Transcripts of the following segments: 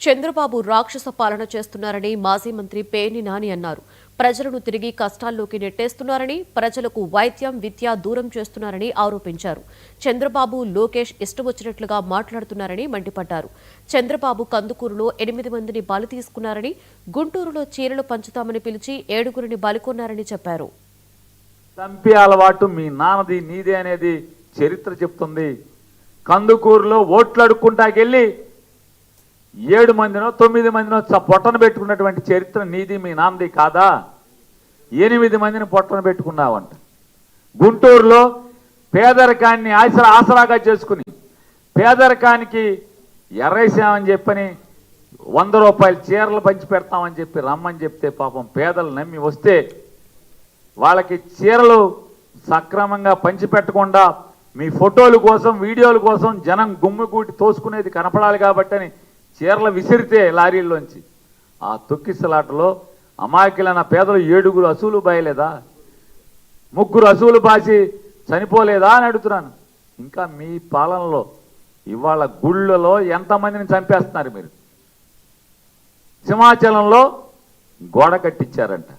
చంద్రబాబు రాక్షస పాలన చేస్తున్నారని మాజీ మంత్రి పేర్ని నాని అన్నారు. ప్రజలను తిరిగి కష్టాల్లోకి నెట్టేస్తున్నారని, ప్రజలకు వైద్యం, విద్య దూరం చేస్తున్నారని ఆరోపించారు. చంద్రబాబు, లోకేష్ ఇష్టమొచ్చినట్లుగా మాట్లాడుతున్నారని మండిపడ్డారు. చంద్రబాబు కందుకూరులో 8 మందిని బలి తీసుకున్నారని, గుంటూరులో చీరలు పంచుతామని పిలిచి 7గురిని బలికొన్నారని చెప్పారు. చంపే అలవాటు మీ నాన్నది, నీదే అనేది చరిత్ర చెప్తుంది. కందుకూరులో ఓట్లు అడుక్కుంటాకెళ్ళి 7 మందినో 9 మందినో పొట్టన పెట్టుకున్నటువంటి చరిత్ర నీది, మీ నాన్నది కాదా? 8 మందిని పొట్టన పెట్టుకున్నావంట. గుంటూరులో పేదరికాన్ని ఆసరాగా చేసుకుని పేదరికానికి ఎర్రేసామని చెప్పని 100 రూపాయల చీరలు పంచి పెడతామని చెప్పి రమ్మని చెప్తే పాపం పేదలు నమ్మి వస్తే వాళ్ళకి చీరలు సక్రమంగా పంచిపెట్టకుండా మీ ఫోటోల కోసం, వీడియోల కోసం జనం గుమ్మిగూటి తోసుకునేది కనపడాలి కాబట్టి అని చీరలు విసిరితే లారీల్లోంచి ఆ తొక్కిసలాటలో అమాయకులైన పేదలు 7గురు అసూలు బాయలేదా? 3 అసూలు బాసి చనిపోలేదా అని అడుగుతున్నాను. ఇంకా మీ పాలనలో ఇవాళ గుళ్ళలో ఎంతమందిని చంపేస్తున్నారు మీరు? సింహాచలంలో గోడ కట్టించారంట.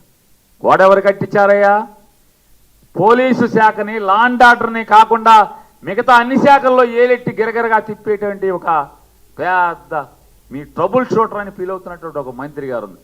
గోడ ఎవరు కట్టించారయ్యా? పోలీసు శాఖని, లా అండ్ ఆర్డర్ని కాకుండా మిగతా అన్ని శాఖల్లో ఏలెట్టి గిరగిరగా తిప్పేటువంటి ఒక పెద్ద మీ ట్రబుల్ షూటర్ అని ఫీల్ అవుతున్నటువంటి ఒక మంత్రి గారు ఉంది.